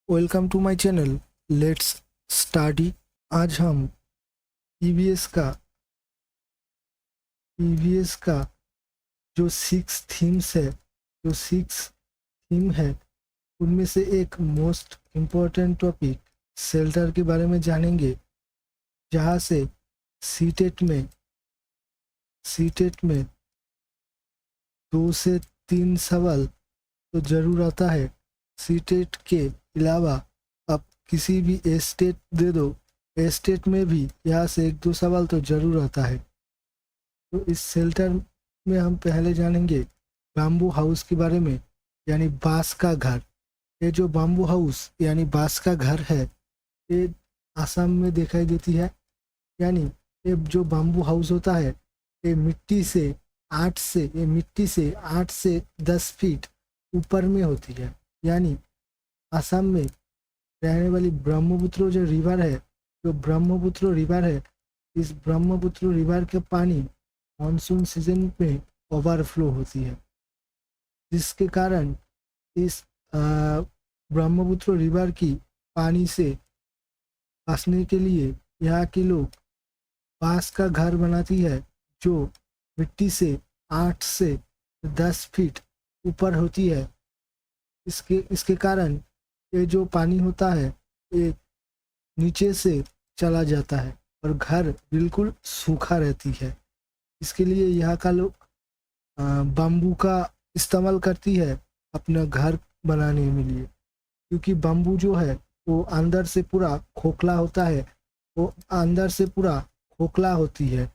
Welcome to my channel let's study. आज हम EVS का जो सिक्स थीम है उनमें से एक मोस्ट इम्पोर्टेंट टॉपिक शेल्टर के बारे में जानेंगे, जहाँ से सीटेट में 2 से 3 सवाल तो जरूर आता है। सीटेट के अलावा आप किसी भी स्टेट दे दो, स्टेट में भी यहाँ से 1-2 सवाल तो जरूर आता है। तो इस शेल्टर में हम पहले जानेंगे बाम्बू हाउस के बारे में, यानी बांस का घर। ये जो बाम्बू हाउस यानी बांस का घर है, ये आसाम में दिखाई देती है। यानी ये जो बाम्बू हाउस होता है, ये मिट्टी से 8 से 10 फीट ऊपर में होती है। यानी आसाम में रहने वाली ब्रह्मपुत्र रिवर है, इस ब्रह्मपुत्र रिवर के पानी मानसून सीजन में ओवरफ्लो होती है, जिसके कारण इस ब्रह्मपुत्र रिवर की पानी से बचने के लिए यहाँ के लोग बांस का घर बनाती है, जो मिट्टी से 8 से 10 फीट ऊपर होती है। इसके कारण ये जो पानी होता है ये नीचे से चला जाता है और घर बिल्कुल सूखा रहती है। इसके लिए यहाँ का लोग बाम्बू का इस्तेमाल करती है अपना घर बनाने में लिए, क्योंकि बाम्बू जो है वो अंदर से पूरा खोखला होती है,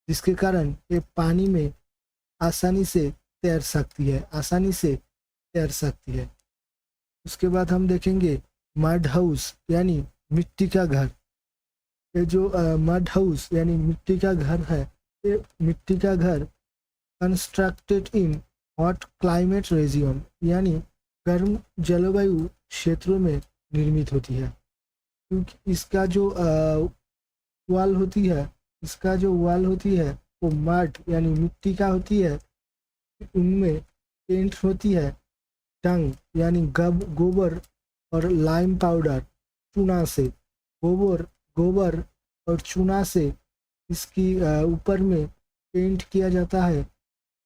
जिसके कारण ये पानी में आसानी से तैर सकती है। उसके बाद हम देखेंगे मड हाउस यानी मिट्टी का घर। ये जो मड हाउस यानी मिट्टी का घर है, ये मिट्टी का घर constructed in hot climate reason यानी गर्म जलवायु क्षेत्रों में निर्मित होती है। क्योंकि इसका जो वाल होती है वो मड यानी मिट्टी का होती है। उनमें पेंट होती है डंग यानी गोबर और लाइम पाउडर चूना से। गोबर और चूना से इसकी ऊपर में पेंट किया जाता है,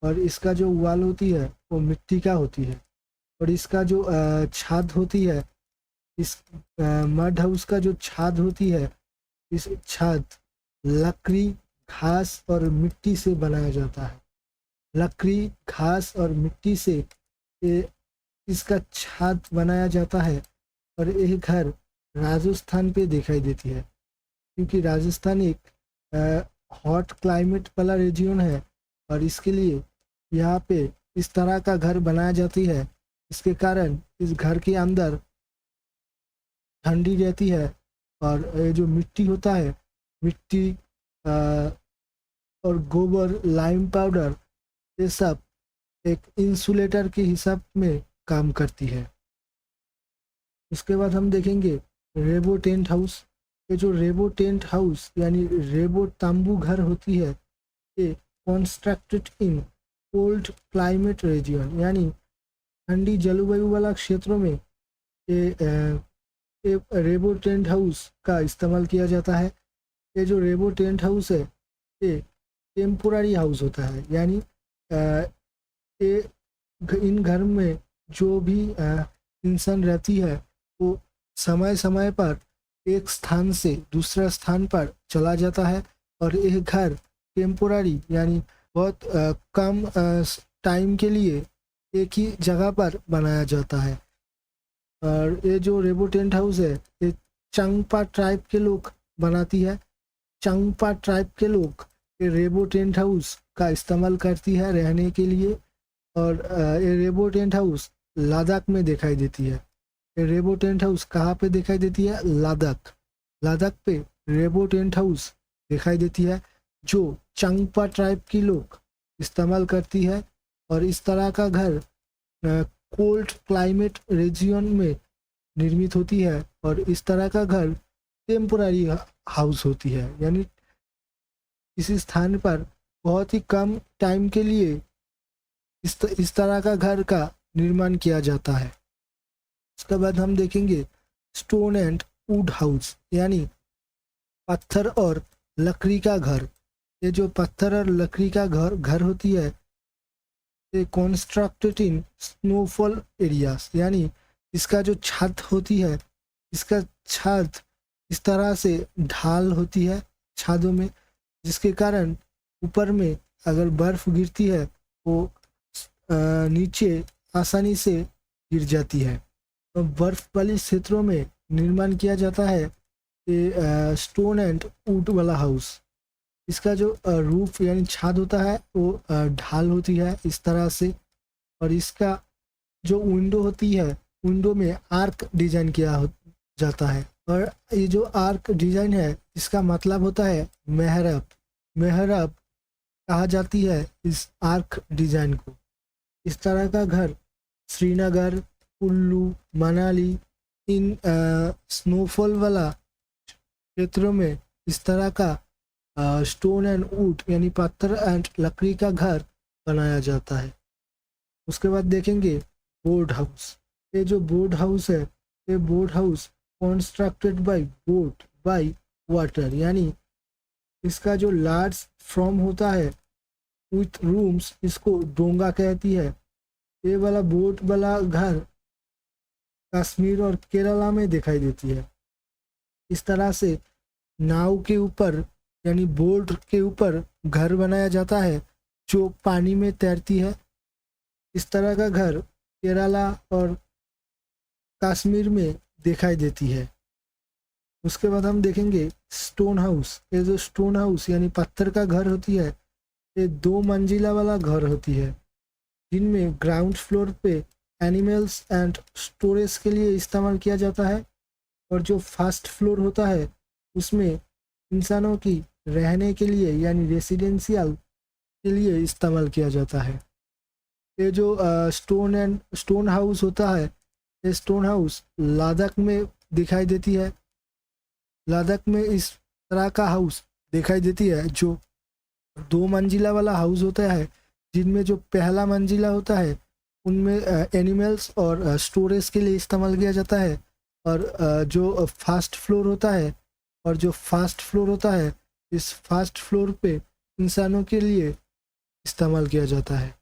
और इसका जो वाल होती है वो मिट्टी का होती है। और इसका जो छत होती है, इस मड हाउस का जो छत होती है, इस छत लकड़ी, घास और मिट्टी से बनाया जाता है। लकड़ी, घास और मिट्टी से इसका छत बनाया जाता है। और यह घर राजस्थान पे दिखाई देती है, क्योंकि राजस्थान एक हॉट क्लाइमेट वाला रीजन है, और इसके लिए यहाँ पे इस तरह का घर बनाया जाती है। इसके कारण इस घर के अंदर ठंडी रहती है, और ये जो मिट्टी होता है, मिट्टी और गोबर, लाइम पाउडर, ये सब एक इंसुलेटर के हिसाब में काम करती है। उसके बाद हम देखेंगे रेबो टेंट हाउस। ये जो रेबो टेंट हाउस यानी रेबो तंबू घर होती है, ये constructed in cold climate reason यानी ठंडी जलवायु वाला क्षेत्रों में ये रेबो टेंट हाउस का इस्तेमाल किया जाता है। ये जो रेबो टेंट हाउस है, ये टेम्पोररी हाउस होता है। यानी ये इन घर में जो भी इंसान रहती है, वो समय समय पर एक स्थान से दूसरा स्थान पर चला जाता है, और यह घर टेम्पोररी यानी बहुत कम टाइम के लिए एक ही जगह पर बनाया जाता है। और ये जो रेबो टेंट हाउस है, ये चंगपा ट्राइब के लोग बनाती है। चंगपा ट्राइब के लोग ये रेबो टेंट हाउस का इस्तेमाल करती है रहने के लिए। और ये रेबो टेंट हाउस लद्दाख में दिखाई देती है। ये रेबो टेंट हाउस कहाँ पे दिखाई देती है? लद्दाख पे रेबो टेंट हाउस दिखाई देती है, जो चंगपा ट्राइब की लोग इस्तेमाल करती है। और इस तरह का घर कोल्ड क्लाइमेट रीजन में निर्मित होती है, और इस तरह का घर टेम्पोररी हाउस होती है। यानी इसी स्थान पर बहुत ही कम टाइम के लिए इस तरह का घर का निर्माण किया जाता है। उसके बाद हम देखेंगे स्टोन एंड वुड हाउस यानी पत्थर और लकड़ी का घर। ये जो पत्थर और लकड़ी का घर होती है ये कंस्ट्रक्टेड इन स्नोफॉल एरियाज यानी इसका जो छत होती है, इसका छत इस तरह से ढाल होती है छादों में, जिसके कारण ऊपर में अगर बर्फ गिरती है वो नीचे आसानी से गिर जाती है। तो बर्फ वाले क्षेत्रों में निर्माण किया जाता है ये स्टोन एंड वुड वाला हाउस। इसका जो रूफ यानी छत होता है वो ढाल होती है इस तरह से, और इसका जो विंडो होती है विंडो में आर्क डिजाइन किया जाता है। और ये जो आर्क डिजाइन है इसका मतलब होता है मेहराब। मेहराब कहा जाती है इस आर्क डिजाइन को। इस तरह का घर श्रीनगर, कुल्लू, मनाली इन स्नोफॉल वाला क्षेत्रों में इस तरह का स्टोन एंड वुड यानी पत्थर एंड लकड़ी का घर बनाया जाता है। उसके बाद देखेंगे बोर्ड हाउस। ये जो बोर्ड हाउस है ये board house constructed by boat by water यानी इसका जो लार्ज फॉर्म होता है विथ रूम्स इसको डोंगा कहती है। ये वाला बोट वाला घर कश्मीर और केरला में दिखाई देती है। इस तरह से नाव के ऊपर यानी बोट के ऊपर घर बनाया जाता है जो पानी में तैरती है। इस तरह का घर केरला और कश्मीर में दिखाई देती है। उसके बाद हम देखेंगे स्टोन हाउस। ये जो स्टोन हाउस यानी पत्थर का घर होती है ये 2 मंजिला वाला घर होती है, जिनमें ग्राउंड फ्लोर पे एनिमल्स एंड स्टोरेज के लिए इस्तेमाल किया जाता है, और जो फर्स्ट फ्लोर होता है उसमें इंसानों की रहने के लिए यानी रेसिडेंशियल के लिए इस्तेमाल किया जाता है। ये जो स्टोन हाउस होता है ये स्टोन हाउस लद्दाख में दिखाई देती है। लद्दाख में इस तरह का हाउस दिखाई देती है जो 2 मंजिला वाला हाउस होता है, जिनमें जो पहला मंजिला होता है उनमें एनिमल्स और स्टोरेज के लिए इस्तेमाल किया जाता है, और जो फर्स्ट फ्लोर होता है इस फर्स्ट फ्लोर पे इंसानों के लिए इस्तेमाल किया जाता है।